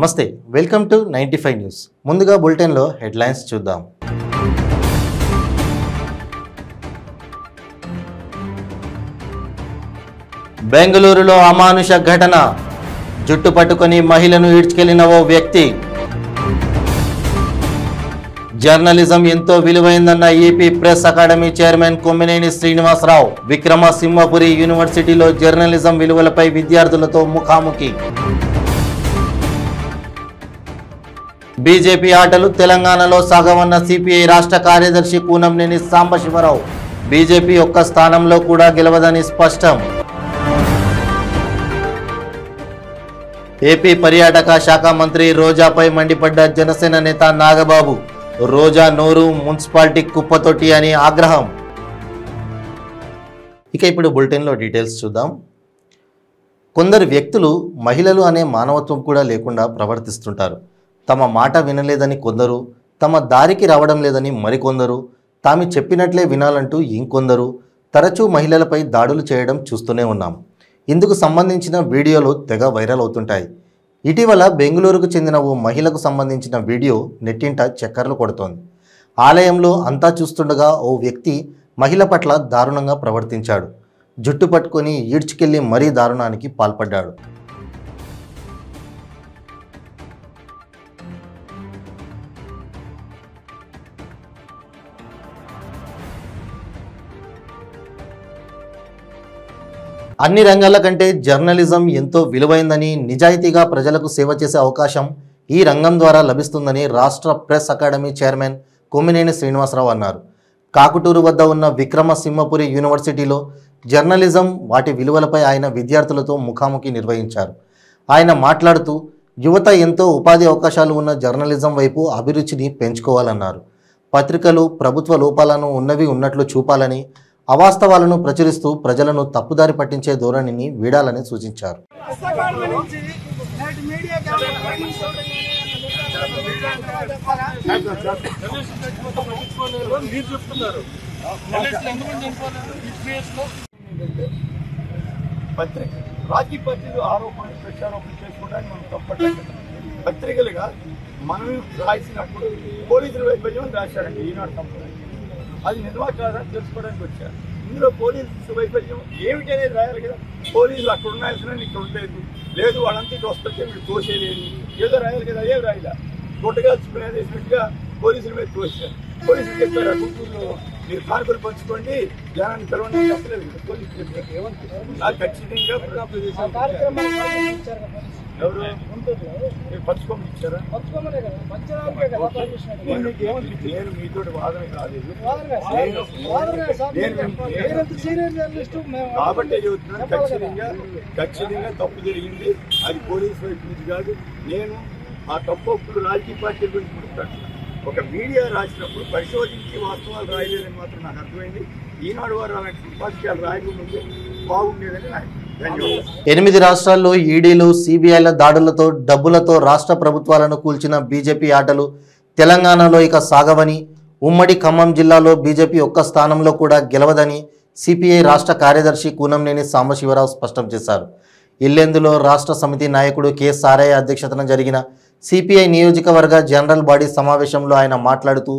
నమస్తే, welcome to 95 news. ముందుగా బులెటిన్లో హెడ్లైన్స్ చూద్దాం. బెంగళూరులో అమానుష ఘటన, జుట్టు పట్టుకొని మహిళను ఈడ్చుకెళ్లిన ఓ వ్యక్తి. జర్నలిజం ఎంతో విలువైందన్న AP press academy chairman Kommineni Srinivasarao. విక్రమసింహపురి యూనివర్సిటీలో జర్నలిజం విలువలపై విద్యార్థులతో ముఖాముఖి. బీజేపీ ఆటలు తెలంగాణలో సాగవన్న సిపిఐ రాష్ట్ర కార్యదర్శి కూనంనేని సాంబశివరావు. బీజేపీ ఒక్క స్థానంలో కూడా గెలవదని స్పష్టం. ఏపీ పర్యాటక శాఖ మంత్రి రోజాపై మండిపడ్డ జనసేన నేత నాగబాబు. రోజా నోరు మున్సిపాలిటీ కుప్పతొట్టి అని ఆగ్రహం. ఇక ఇప్పుడు బులెటిన్లో డీటెయిల్స్ చూద్దాం. కొందరు వ్యక్తులు మహిళలు అనే మానవత్వం కూడా లేకుండా ప్రవర్తిస్తుంటారు. తమ మాట వినలేదని కొందరు, తమ దారికి రావడం లేదని మరికొందరు, తాము చెప్పినట్లే వినాలంటూ ఇంకొందరు తరచూ మహిళలపై దాడులు చేయడం చూస్తూనే ఉన్నాం. ఇందుకు సంబంధించిన వీడియోలు తెగ వైరల్ అవుతుంటాయి. ఇటీవల బెంగళూరుకు చెందిన ఓ మహిళకు సంబంధించిన వీడియో నెట్టింట చక్కర్లు కొడుతోంది. ఆలయంలో అంతా చూస్తుండగా ఓ వ్యక్తి మహిళ పట్ల దారుణంగా ప్రవర్తించాడు. జుట్టు పట్టుకొని ఈడ్చుకెళ్లి మరీ దారుణానికి పాల్పడ్డాడు. అన్ని రంగాల కంటే జర్నలిజం ఎంతో విలువైందని, నిజాయితీగా ప్రజలకు సేవ చేసే అవకాశం ఈ రంగం ద్వారా లభిస్తుందని రాష్ట్ర press academy chairman Kommineni Srinivasarao అన్నారు. కాకుటూరు వద్ద ఉన్న విక్రమసింహపురి యూనివర్సిటీలో జర్నలిజం, వాటి విలువలపై ఆయన విద్యార్థులతో ముఖాముఖి నిర్వహించారు. ఆయన మాట్లాడుతూ యువత ఎంతో ఉపాధి అవకాశాలు ఉన్న జర్నలిజం వైపు అభిరుచిని పెంచుకోవాలన్నారు. పత్రికలు ప్రభుత్వ లోపాలను ఉన్నవి ఉన్నట్లు చూపాలని, అవాస్తవాలను ప్రచురిస్తూ ప్రజలను తప్పుదారి పట్టించే ధోరణిని వీడాలని సూచించారు. రాజకీయ పార్టీలు ఆరోపణలు ప్రత్యారోపణలు చేసుకోవడానికి మనం తప్పట్లేదు. పత్రికలుగా మనం రాసినప్పుడు పోలీసుల వైఫల్యం రాశారండి ఈనాడు కంపెనీ. అది నిజమా కాదా తెలుసుకోవడానికి వచ్చారు. ఇందులో పోలీసు వైఫల్యం ఏమిటి అనేది రాయాలి కదా. పోలీసులు అక్కడ ఉన్నాల్సిన ఇక్కడ ఉండలేదు, లేదు వాళ్ళంతా ఇటు వస్తుంటే మీరు తోసేలేదు, ఏదో రాయాలి కదా. అదే రాయిలా గుట్టగాల్చుకునేది వేసినట్టుగా పోలీసుల మీద తోసారు. పోలీసులు చెప్పారు ఆ గుంటూరులో మీరు కానుకలు పంచుకోండి, జనాన్ని తెలవని చెప్పలేదు. పోలీసులు చెప్పారు. ఏమంటారు నాకు ఖచ్చితంగా ఎవరు పంచుకోమని ఇచ్చారా? నేను మీతో వాదన కాలేదు కాబట్టి చెబుతున్నాను. ఖచ్చితంగా తప్పు జరిగింది. అది పోలీసు వైపు నుంచి కాదు. నేను ఆ తప్పులు రాజకీయ పార్టీల గురించి చెప్తాను. ఒక మీడియా రాసినప్పుడు పరిశోధించి వాస్తవాలు రాయలేదని మాత్రం నాకు అర్థమైంది. ఈనాడు వారు అలాంటి సంపాదకీయాలు రాయకుండా బాగుండేదని నాకు 8 రాష్ట్రాల్లో ఈడీలు, సిబిఐల దాడులతో, డబ్బులతో రాష్ట్ర ప్రభుత్వాలను కూల్చిన బీజేపీ ఆటలు తెలంగాణలో ఇక సాగవని, ఉమ్మడి ఖమ్మం జిల్లాలో బీజేపీ ఒక్క స్థానంలో కూడా గెలవదని సిపిఐ రాష్ట్ర కార్యదర్శి కూనంనేని సాంబశివరావు స్పష్టం చేశారు. ఇల్లెందులో రాష్ట్ర సమితి నాయకుడు కె సారయ్య అధ్యక్షతన జరిగిన సిపిఐ నియోజకవర్గ జనరల్ బాడీ సమావేశంలో ఆయన మాట్లాడుతూ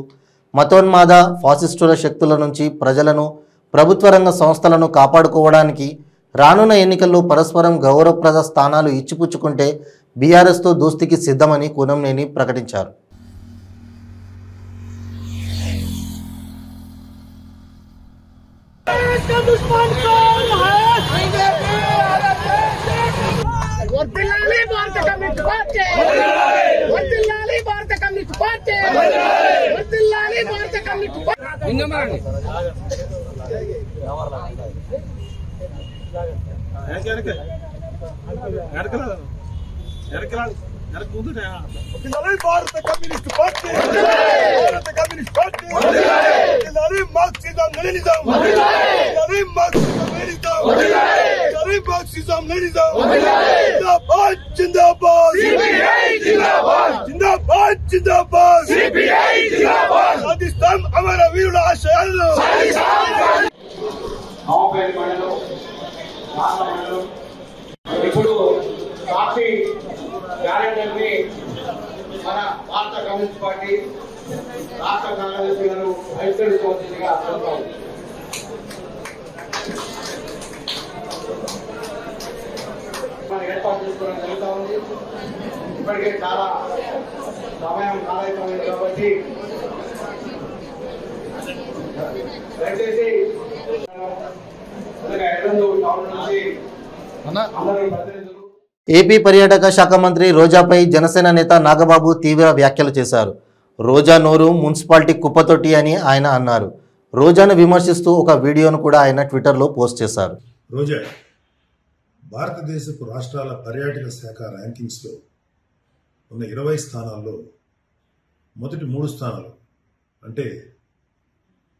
మతోన్మాద ఫాసిస్టుల శక్తుల నుంచి ప్రజలను, ప్రభుత్వ రంగ సంస్థలను కాపాడుకోవడానికి రానున్న ఎన్నికల్లో పరస్పరం గౌరవప్రద స్థానాలు ఇచ్చిపుచ్చుకుంటే బీఆర్ఎస్తో దోస్తీకి సిద్ధమని కూనంనేని ప్రకటించారు. భారత కమ్యూనిస్ట్ పార్టీ, భారత communist party, Marxism Leninism, Marxism Leninism, జిందాబాద్ జిందాబాద్, జిందాబాద్ జిందాబాద్, సాధిస్తాం అమర వీరుల ఆశయాలను. ఇప్పుడు పార్టీ క్యాలెండర్ని మన భారత కమ్యూనిస్ట్ పార్టీ రాష్ట్ర కార్యదర్శి గారు ఆవిష్కరించవలసిందిగా కోరుతాం. మనం ఏర్పాటు చేసుకోవడం జరుగుతూ ఉంది. ఇప్పటికే చాలా సమయం కాలైపోయింది కాబట్టి దయచేసి టౌన్ నుంచి అందరూ ప్రతినిధులు. ఏపీ పర్యాటక శాఖ మంత్రి రోజాపై జనసేన నేత నాగబాబు తీవ్ర వ్యాఖ్యలు చేశారు. రోజా నోరు మున్సిపాలిటీ కుప్పతొట్టి అని ఆయన అన్నారు. రోజాను విమర్శిస్తూ ఒక వీడియోను కూడా ఆయన ట్విట్టర్లో పోస్ట్ చేశారు. రోజా భారతదేశపు రాష్ట్రాల పర్యాటక శాఖ ర్యాంకింగ్స్లో ఉన్న 20 స్థానాల్లో మొదటి 3 స్థానాలు అంటే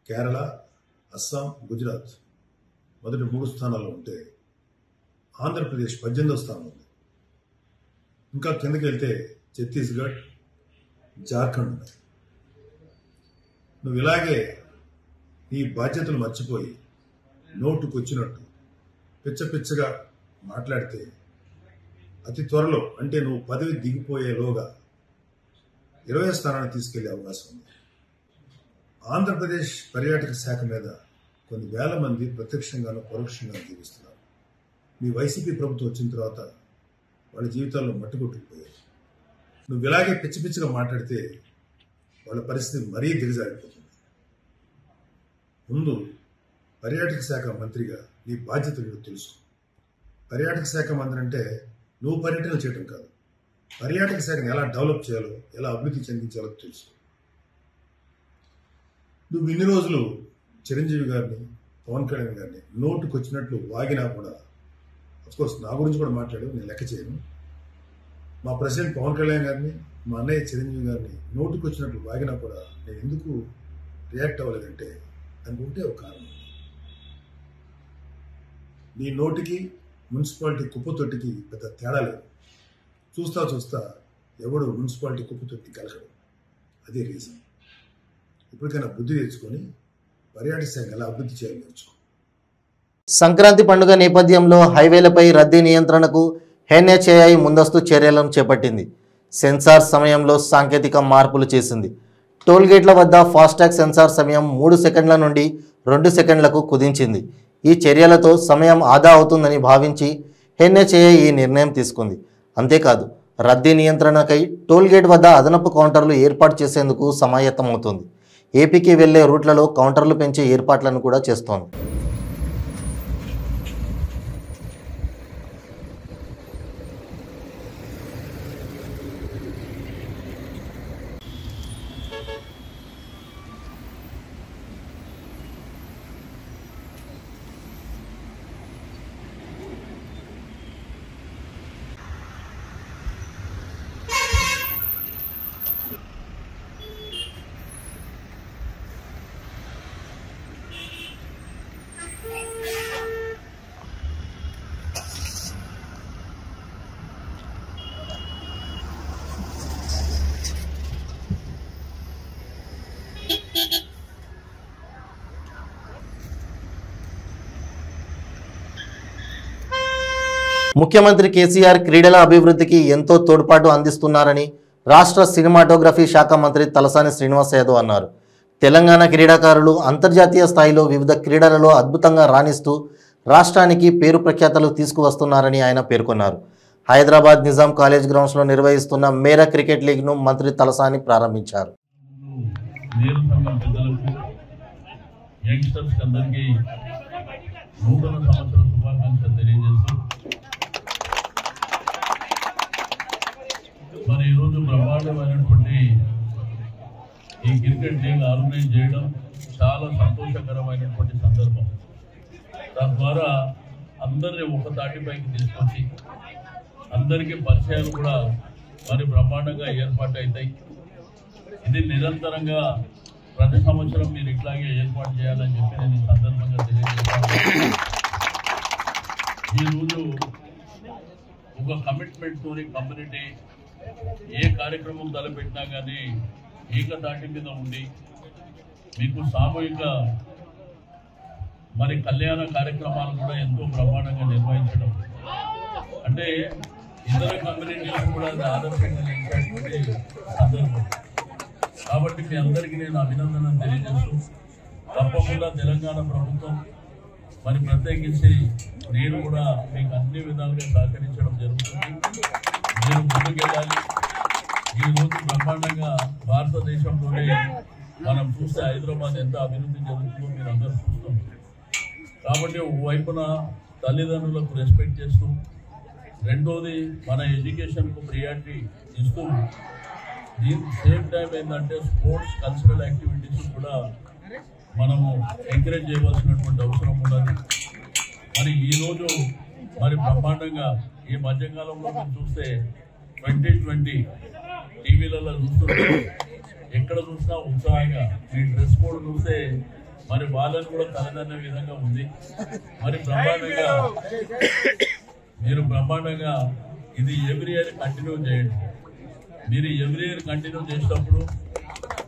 కేరళ, అస్సాం, గుజరాత్ మొదటి 3 స్థానాల్లో ఉంటే ఆంధ్రప్రదేశ్ 18వ స్థానం ఉంది. ఇంకా కిందకి వెళ్తే ఛత్తీస్గఢ్, జార్ఖండ్ ఉన్నాయి. నువ్వు ఇలాగే నీ బాధ్యతలు మర్చిపోయి నోటుకొచ్చినట్టు పిచ్చగా మాట్లాడితే అతి త్వరలో అంటే నువ్వు పదవి దిగిపోయేలోగా 20వ స్థానాన్ని తీసుకెళ్లే అవకాశం ఉంది. ఆంధ్రప్రదేశ్ పర్యాటక శాఖ మీద కొన్ని వేల మంది ప్రత్యక్షంగానూ పరోక్షంగా జీవిస్తున్నారు. మీ వైసీపీ ప్రభుత్వం వచ్చిన తర్వాత వాళ్ళ జీవితాల్లో మట్టుకొట్టుకుపోయాయి. నువ్వు ఇలాగే పిచ్చిగా మాట్లాడితే వాళ్ళ పరిస్థితి మరీ దిగజారిపోతుంది. ముందు పర్యాటక శాఖ మంత్రిగా నీ బాధ్యతలు తెలుసు. పర్యాటక శాఖ మంత్రి అంటే నువ్వు పర్యటనలు చేయడం కాదు, పర్యాటక శాఖను ఎలా డెవలప్ చేయాలో, ఎలా అభివృద్ధి చెందించాలో తెలుసు. నువ్వు ఇన్ని రోజులు చిరంజీవి గారిని, పవన్ కళ్యాణ్ గారిని నోటుకొచ్చినట్లు వాగినా కూడా, అఫ్కోర్స్ నా గురించి కూడా మాట్లాడు, నేను లెక్క చేయను. మా ప్రెసిడెంట్ పవన్ కళ్యాణ్ గారిని, మా అన్నయ్య చిరంజీవి గారిని నోటుకొచ్చినట్లు వాగినా కూడా నేను ఎందుకు రియాక్ట్ అవ్వలేదంటే దానికి ఉంటే ఒక కారణం. నీ నోటికి మున్సిపాలిటీ కుప్పతొట్టికి పెద్ద తేడా లేదు. చూస్తా ఎవడు మున్సిపాలిటీ కుప్పతొట్టి కలగడు. అదే రీజన్. ఇప్పటికైనా బుద్ధి తెచ్చుకొని పర్యాటక శాఖ ఎలా అభివృద్ధి చేయాలి నేర్చుకో. సంక్రాంతి పండుగ నేపథ్యంలో హైవేలపై రద్దీ నియంత్రణకు ఎన్హెచ్ఏఐ ముందస్తు చర్యలను చేపట్టింది. సెన్సార్ సమయంలో సాంకేతిక మార్పులు చేసింది. టోల్గేట్ల వద్ద ఫాస్టాగ్ సెన్సార్ సమయం 3 సెకండ్ల నుండి 2 సెకండ్లకు కుదించింది. ఈ చర్యలతో సమయం ఆదా అవుతుందని భావించి ఎన్హెచ్ఏఐ ఈ నిర్ణయం తీసుకుంది. అంతేకాదు, రద్దీ నియంత్రణకై టోల్గేట్ వద్ద అదనపు కౌంటర్లు ఏర్పాటు చేసేందుకు సమాయత్తమవుతుంది. ఏపీకి వెళ్లే రూట్లలో కౌంటర్లు పెంచే ఏర్పాట్లను కూడా చేస్తోంది. ముఖ్యమంత్రి కేసీఆర్ క్రీడల అభివృద్ధికి ఎంతో తోడ్పాటు అందిస్తున్నారని రాష్ట్ర సినిమాటోగ్రఫీ శాఖ మంత్రి తలసాని శ్రీనివాస్ యాదవ్ అన్నారు. తెలంగాణ క్రీడాకారులు అంతర్జాతీయ స్థాయిలో వివిధ క్రీడలలో అద్భుతంగా రాణిస్తూ రాష్ట్రానికి పేరు ప్రఖ్యాతలు తీసుకువస్తున్నారని ఆయన పేర్కొన్నారు. హైదరాబాద్ నిజాం కాలేజ్ గ్రౌండ్స్లో నిర్వహిస్తున్న మేరా క్రికెట్ లీగ్ను మంత్రి తలసాని ప్రారంభించారు. మరి ఈరోజు బ్రహ్మాండమైనటువంటి ఈ క్రికెట్ లీగ్ ఆర్గనైజ్ చేయడం చాలా సంతోషకరమైనటువంటి సందర్భం. తద్వారా అందరినీ ఒక తాటిపైకి తీసుకొచ్చి అందరికీ పరిచయాలు కూడా మరి బ్రహ్మాండంగా ఏర్పాటు అవుతాయి. ఇది నిరంతరంగా ప్రతి సంవత్సరం మీరు ఇట్లాగే ఏర్పాటు చేయాలని చెప్పి నేను ఈ సందర్భంగా తెలియజేస్తాను. ఈరోజు ఒక కమిట్మెంట్తో కమ్యూనిటీ ఏ కార్యక్రమం తలపెట్టినా కానీ ఏకతాటి మీద ఉండి మీకు సామూహిక మరి కళ్యాణ కార్యక్రమాలు కూడా ఎంతో బ్రహ్మాండంగా నిర్వహించడం. అంటే ఇతర కమ్యూనిటీలకు కూడా అది ఆదర్శంగా నిలిచేటువంటి సందర్భం. కాబట్టి మీ అందరికీ నేను అభినందనలు తెలియజేస్తూ తప్పకుండా తెలంగాణ ప్రభుత్వం మరి ప్రత్యేకించి నేను కూడా మీకు అన్ని విధాలుగా సహకరించడం జరుగుతుంది. మీరు ముందుకెళ్ళాలి. ఈరోజు బ్రహ్మాండంగా భారతదేశంలోనే మనం చూస్తే హైదరాబాద్ ఎంత అభివృద్ధి జరుగుతుందో మీరు అందరూ చూస్తాం. కాబట్టి ఒకవైపున తల్లిదండ్రులకు రెస్పెక్ట్ చేస్తూ, రెండోది మన ఎడ్యుకేషన్కు ప్రియారిటీ ఇస్తూ, దీని సేమ్ టైం ఏంటంటే స్పోర్ట్స్ కల్చరల్ యాక్టివిటీస్ కూడా మనము ఎంకరేజ్ చేయవలసినటువంటి అవసరం ఉన్నది. మరి ఈరోజు మరి బ్రహ్మాండంగా ఈ మధ్యకాలంలో మనం చూస్తే 2020 టీవీలలో చూస్తుంటే ఎక్కడ చూసినా ఉత్సాహంగా మీ డ్రెస్ కోడ్ చూస్తే మరి వాళ్ళని కూడా తలదన్న విధంగా ఉంది. మరి మీరు బ్రహ్మాండంగా ఇది ఎవ్రీ ఇయర్ కంటిన్యూ చేయండి. మీరు ఎవ్రీ ఇయర్ కంటిన్యూ చేసినప్పుడు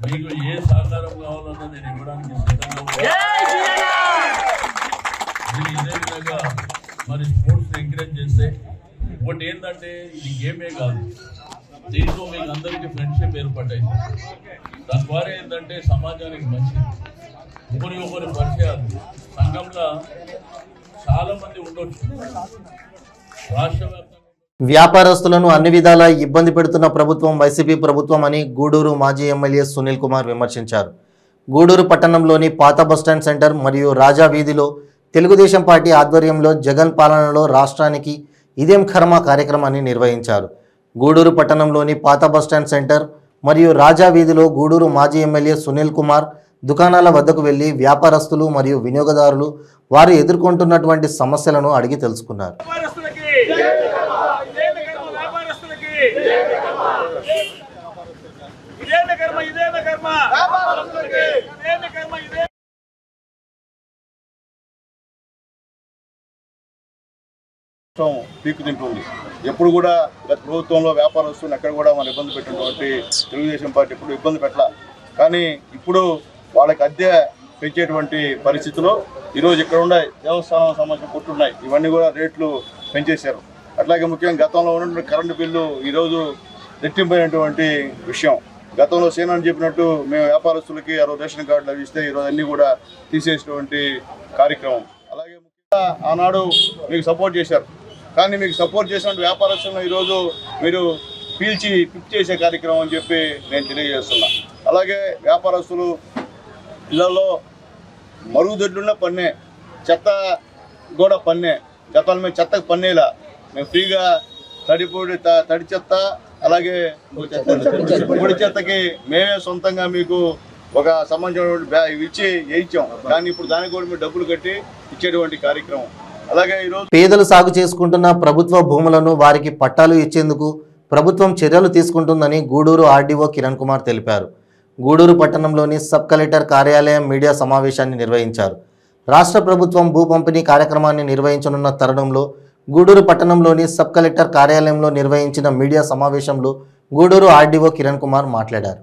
మీకు ఏ సహకారం కావాలన్నా నేను ఇవ్వడానికి సిద్ధంగా మీరు ఇదే విధంగా మరి స్పోర్ట్స్ ఎంకరేజ్ చేస్తే, ఒకటి ఏంటంటే ఇది గేమే కాదు, దీంతో మీకు అందరికీ ఫ్రెండ్షిప్ ఏర్పడ్డాయి. దాని ద్వారా ఏంటంటే సమాజానికి మంచిది, ఒకరి పరిచయాలు. సంఘంలో చాలా మంది ఉండొచ్చు, రాష్ట్ర వ్యాప్తంగా వ్యాపారస్తులను అన్ని విధాలా ఇబ్బంది పెడుతున్న ప్రభుత్వం వైసీపీ ప్రభుత్వం అని గూడూరు మాజీ ఎమ్మెల్యే సునీల్ కుమార్ విమర్శించారు. గూడూరు పట్టణంలోని పాత బస్టాండ్ సెంటర్ మరియు రాజా వీధిలో తెలుగుదేశం పార్టీ ఆధ్వర్యంలో జగన్ పాలనలో రాష్ట్రానికి ఇదేం కర్మ కార్యక్రమాన్ని నిర్వహించారు. గూడూరు పట్టణంలోని పాత బస్టాండ్ సెంటర్ మరియు రాజా వీధిలో గూడూరు మాజీ ఎమ్మెల్యే సునీల్ కుమార్ దుకాణాల వద్దకు వెళ్లి వ్యాపారస్తులు మరియు వినియోగదారులు వారు ఎదుర్కొంటున్నటువంటి సమస్యలను అడిగి తెలుసుకున్నారు. పీకు తింటుంది. ఎప్పుడు కూడా గత ప్రభుత్వంలో వ్యాపారస్తులను ఎక్కడ కూడా మనం ఇబ్బంది పెట్టినటువంటి తెలుగుదేశం పార్టీ ఎప్పుడు ఇబ్బంది పెట్టాల. కానీ ఇప్పుడు వాళ్ళకి అద్దె పెంచేటువంటి పరిస్థితిలో ఈరోజు ఇక్కడ ఉండే దేవస్థానం సంబంధించిన కొట్టున్నాయి, ఇవన్నీ కూడా రేట్లు పెంచేశారు. అట్లాగే ముఖ్యంగా గతంలో ఉన్నటువంటి కరెంటు బిల్లు ఈరోజు రెట్టింపైనటువంటి విషయం. గతంలో సేనాని చెప్పినట్టు మేము వ్యాపారస్తులకి 60 రేషన్ కార్డులు అవి ఇస్తే ఈరోజు అన్నీ కూడా తీసేసినటువంటి కార్యక్రమం. అలాగే ముఖ్యంగా ఆనాడు మీకు సపోర్ట్ చేశారు, కానీ మీకు సపోర్ట్ చేసినటువంటి వ్యాపారస్తులను ఈరోజు మీరు పిక్ చేసే కార్యక్రమం అని చెప్పి నేను తెలియజేస్తున్నా. అలాగే వ్యాపారస్తులు ఇళ్లలో మరుగుదొడ్లున్న పన్నే, చెత్త కూడా పన్నే. గతంలో మేము చెత్తకు పన్నేలా, మేము ఫ్రీగా తడి చెత్త అలాగే పొడి చెత్తకి మేమే సొంతంగా మీకు ఒక సంబంధించిన ఇచ్చి వేయించాం. కానీ ఇప్పుడు దానికి కూడా మీరు డబ్బులు కట్టి ఇచ్చేటువంటి కార్యక్రమం. అలాగే ఈరోజు పేదలు సాగు చేసుకుంటున్న ప్రభుత్వ భూములను వారికి పట్టాలు ఇచ్చేందుకు ప్రభుత్వం చర్యలు తీసుకుంటుందని గూడూరు ఆర్డీఓ కిరణ్ కుమార్ తెలిపారు. గూడూరు పట్టణంలోని సబ్ కలెక్టర్ కార్యాలయం మీడియా సమావేశాన్ని నిర్వహించారు. రాష్ట్ర ప్రభుత్వం భూ పంపిణీ కార్యక్రమాన్ని నిర్వహించనున్న తరుణంలో గూడూరు పట్టణంలోని సబ్ కలెక్టర్ కార్యాలయంలో నిర్వహించిన మీడియా సమావేశంలో గూడూరు ఆర్డీఓ కిరణ్ కుమార్ మాట్లాడారు.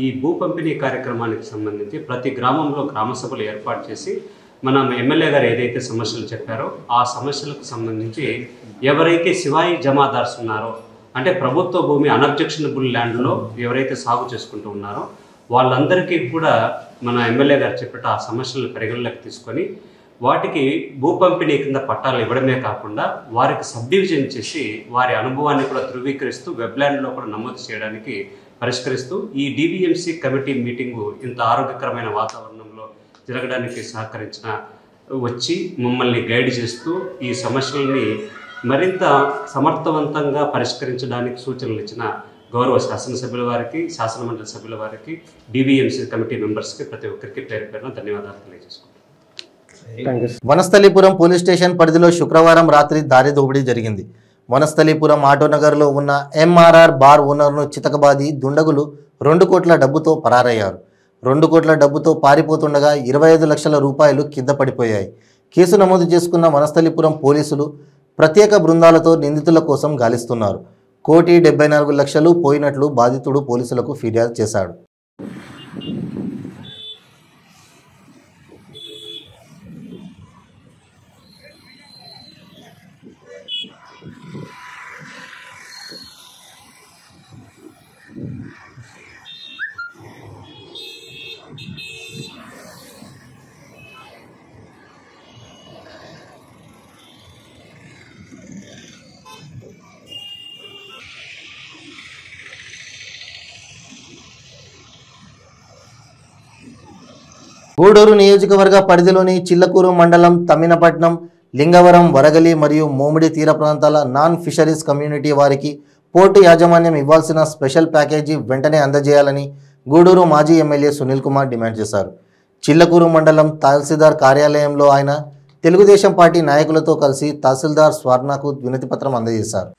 ఈ భూ పంపిణీ కార్యక్రమానికి సంబంధించి ప్రతి గ్రామంలో గ్రామ సభలు ఏర్పాటు చేసి మన ఎమ్మెల్యే గారు ఏదైతే సమస్యలు చెప్పారో ఆ సమస్యలకు సంబంధించి ఎవరైతే శివాయి జమాదార్స్ ఉన్నారో, అంటే ప్రభుత్వ భూమి అన్అబ్జెక్షనబుల్ ల్యాండ్లో ఎవరైతే సాగు చేసుకుంటూ ఉన్నారో వాళ్ళందరికీ కూడా మన ఎమ్మెల్యే గారు చెప్పేట ఆ సమస్యలను పరిగణలోకి తీసుకొని వాటికి భూ పంపిణీ కింద పట్టాలు ఇవ్వడమే కాకుండా వారికి సబ్ డివిజన్ చేసి వారి అనుభవాన్ని కూడా ధృవీకరిస్తూ వెబ్లాండ్లో కూడా నమోదు చేయడానికి పరిష్కరిస్తూ ఈ డివిఎంసి కమిటీ మీటింగు ఇంత ఆరోగ్యకరమైన వాతావరణంలో జరగడానికి సహకరించిన వచ్చి మమ్మల్ని గైడ్ చేస్తూ ఈ సమస్యల్ని మరింత సమర్థవంతంగా పరిష్కరించడానికి సూచనలు ఇచ్చిన గౌరవ శాసనసభ్యుల వారికి, శాసనమండలి సభ్యుల వారికి, డివిఎంసి కమిటీ మెంబర్స్కి ప్రతి ఒక్కరికి పేరు పేరున ధన్యవాదాలు తెలియజేసుకుంటాం. వనస్థలీపురం పోలీస్ స్టేషన్ పరిధిలో శుక్రవారం రాత్రి దారి దోపిడీ జరిగింది. వనస్థలీపురం ఆటోనగర్లో ఉన్న ఎంఆర్ఆర్ బార్ ఓనర్ను చితకబాది దుండగులు 2 కోట్ల డబ్బుతో పరారయ్యారు. 2 కోట్ల డబ్బుతో పారిపోతుండగా 25 లక్షల రూపాయలు కింద పడిపోయాయి. కేసు నమోదు చేసుకున్న వనస్థలీపురం పోలీసులు ప్రత్యేక బృందాలతో నిందితుల కోసం గాలిస్తున్నారు. 1,74,00,000 పోయినట్లు బాధితుడు పోలీసులకు ఫిర్యాదు చేశాడు. గూడూరు నియోజకవర్గ పరిధిలోని చిల్లకూరు మండలం తమ్మినపట్నం, లింగవరం, వరగలి మరియు మోమిడి తీర ప్రాంతాల నాన్ ఫిషరీస్ కమ్యూనిటీ వారికి పోర్టు యాజమాన్యం ఇవ్వాల్సిన స్పెషల్ ప్యాకేజీ వెంటనే అందజేయాలని గూడూరు మాజీ ఎమ్మెల్యే సునీల్ కుమార్ డిమాండ్ చేశారు. చిల్లకూరు మండలం తహసీల్దార్ కార్యాలయంలో ఆయన తెలుగుదేశం పార్టీ నాయకులతో కలిసి తహసీల్దార్ స్వర్ణకు వినతిపత్రం అందజేశారు.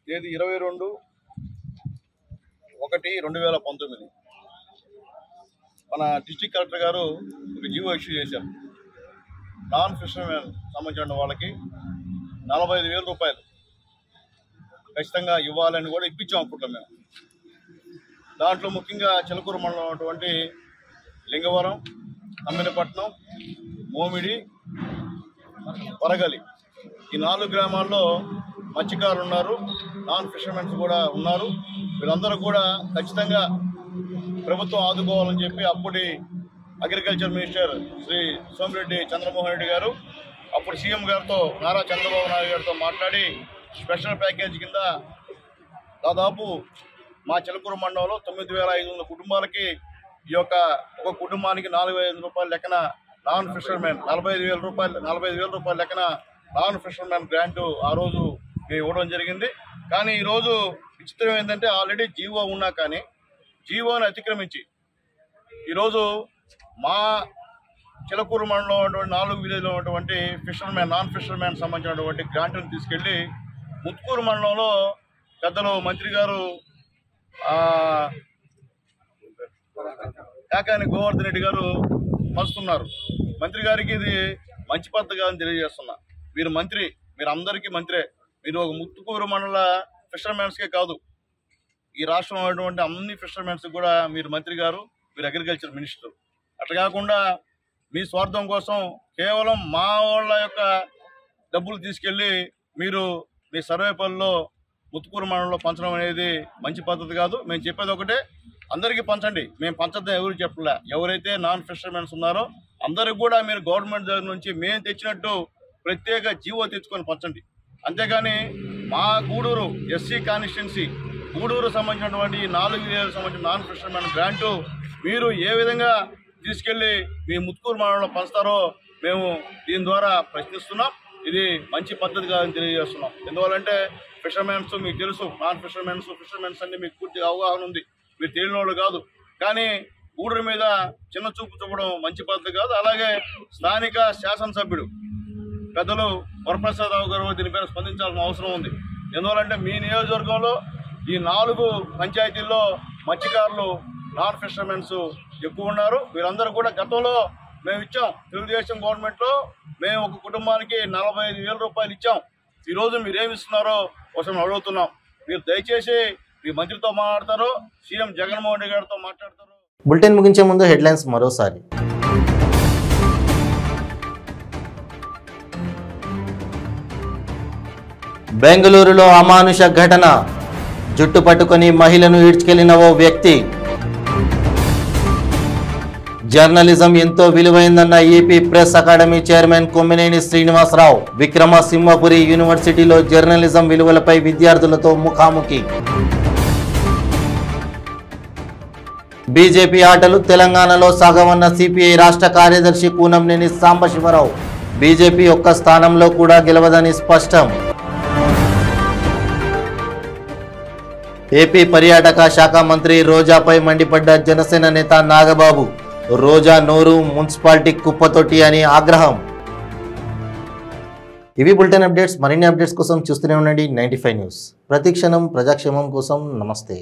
తేదీ 22/1/2019 మన డిస్ట్రిక్ట్ కలెక్టర్ గారు ఒక జీవో ఇష్యూ చేశారు. నాన్ ఫిషర్మెన్ సంబంధించిన వాళ్ళకి 45,000 రూపాయలు ఖచ్చితంగా ఇవ్వాలని కూడా ఇప్పించాం అనుకుంటాం మేము. దాంట్లో ముఖ్యంగా చిలకూరు మండలం ఉన్నటువంటి లింగవరం, తమ్మినపట్నం, మోమిడి, వరగలి ఈ 4 గ్రామాల్లో మత్స్యకారులు ఉన్నారు, నాన్ ఫిషర్మెన్స్ కూడా ఉన్నారు. వీళ్ళందరూ కూడా ఖచ్చితంగా ప్రభుత్వం ఆదుకోవాలని చెప్పి అప్పటి అగ్రికల్చర్ మినిస్టర్ శ్రీ సోమిరెడ్డి చంద్రమోహన్ రెడ్డి గారు అప్పుడు సీఎం గారితో నారా చంద్రబాబు నాయుడు గారితో మాట్లాడి స్పెషల్ ప్యాకేజ్ కింద దాదాపు మా చిలకూరు మండలంలో 9,500 కుటుంబాలకి ఈ యొక్క ఒక కుటుంబానికి 4,500 రూపాయల లెక్కన నాన్ ఫిషర్మెన్ 45,000 రూపాయల లెక్కన నాన్ ఫిషర్మెన్ గ్రాంటు ఆ రోజు మేము ఇవ్వడం జరిగింది. కానీ ఈరోజు విచిత్రం ఏంటంటే ఆల్రెడీ జీవో ఉన్నా కానీ జీవోని అతిక్రమించి ఈరోజు మా చిలకూరు మండలంలో ఉన్నటువంటి 4 విలేజ్లో ఉన్నటువంటి నాన్ ఫిషర్మెన్ సంబంధించినటువంటి గ్రాంట్ని తీసుకెళ్ళి ముత్కూరు మండలంలో పెద్దలు మంత్రి గారు కాకాని గోవర్ధన్ రెడ్డి గారు పంచుతున్నారు. మంత్రి గారికి ఇది మంచి పద్ధతి కాదని తెలియజేస్తున్నా. మీరు మంత్రి, మీరు అందరికీ మంత్రే. మీరు ఒక ముత్తుకూరు మండల ఫిషర్మెన్స్కే కాదు, ఈ రాష్ట్రంలో ఉన్నటువంటి అన్ని ఫిషర్మెన్స్ కూడా మీరు మంత్రి గారు, మీరు అగ్రికల్చర్ మినిస్టర్. అట్లా కాకుండా మీ స్వార్థం కోసం కేవలం మా వాళ్ళ యొక్క డబ్బులు తీసుకెళ్ళి మీరు మీ సర్వేపల్లిలో ముత్తుకూరు మండలంలో పంచడం అనేది మంచి పద్ధతి కాదు. మేము చెప్పేది ఒకటే, అందరికీ పంచండి. మేము పంచద్దాం ఎవరు చెప్పలే. ఎవరైతే నాన్ ఫిషర్మెన్స్ ఉన్నారో అందరికి కూడా మీరు గవర్నమెంట్ దగ్గర నుంచి మేము తెచ్చినట్టు ప్రత్యేక జీవో తెచ్చుకొని పంచండి. అంతేగాని మా గూడూరు ఎస్సీ కాన్స్టిట్యున్సీ గూడూరు సంబంధించినటువంటి 4 విలేజ్లకు సంబంధించిన నాన్ ఫిషర్మెన్ గ్రాంటు మీరు ఏ విధంగా తీసుకెళ్ళి మీ ముత్తుకూరు మండలంలో పంచుతారో మేము దీని ద్వారా ప్రశ్నిస్తున్నాం. ఇది మంచి పద్ధతి కాదని తెలియజేస్తున్నాం. ఎందువల్లంటే ఫిషర్మెన్స్ మీకు తెలుసు, నాన్ ఫిషర్మెన్స్ అన్ని మీకు పూర్తిగా అవగాహన ఉంది, మీరు తెలియని వాళ్ళు కాదు. కానీ గూడూరు మీద చిన్న చూపు చూపడం మంచి పద్ధతి కాదు. అలాగే స్థానిక శాసనసభ్యుడు పెద్దలు వరప్రసాదరావు గారు దీనిపైన స్పందించాల్సిన అవసరం ఉంది. ఎందువల్లంటే మీ నియోజకవర్గంలో ఈ 4 పంచాయతీల్లో మత్స్యకారులు నాన్ ఫిషర్మెన్స్ ఎక్కువ ఉన్నారు. వీరందరూ కూడా గతంలో మేము ఇచ్చాం, తెలుగుదేశం గవర్నమెంట్లో మేము ఒక కుటుంబానికి 45,000 రూపాయలు ఇచ్చాం. ఈరోజు మీరేమి ఇస్తున్నారో కోసం అడుగుతున్నాం. మీరు దయచేసి మీ మంత్రితో మాట్లాడతారో సీఎం జగన్మోహన్ రెడ్డి గారితో మాట్లాడతారో. బులెటిన్ ముగించే ముందు హెడ్లైన్స్ మరోసారి. బెంగళూరులో అమానుష ఘటన, జుట్టు పట్టుకొని మహిళను ఈడ్చుకెళ్లిన ఓ వ్యక్తి. జర్నలిజం ఎంతో విలువైందన్న AP press academy chairman Kommineni Srinivasarao. విక్రమసింహపురి యూనివర్సిటీలో జర్నలిజం విలువలపై విద్యార్థులతో ముఖాముఖి. బీజేపీ ఆటలు తెలంగాణలో సాగవన్న సిపిఐ రాష్ట్ర కార్యదర్శి కూనంనేని సాంబశివరావు. బీజేపీ ఒక్క స్థానంలో కూడా గెలవదని స్పష్టం. ఏపీ పర్యాటక శాఖ మంత్రి రోజాపై మండిపడ్డ జనసేన నేత నాగబాబు. రోజా నోరు మున్సిపాలిటీ కుప్పతొట్టి అని ఆగ్రహం. ఇవి బులెటిన్ అప్డేట్స్. మరిన్ని అప్డేట్స్ కోసం చూస్తూనే ఉండండి 95 న్యూస్. ప్రతిక్షణం ప్రజాక్షేమం కోసం. నమస్తే.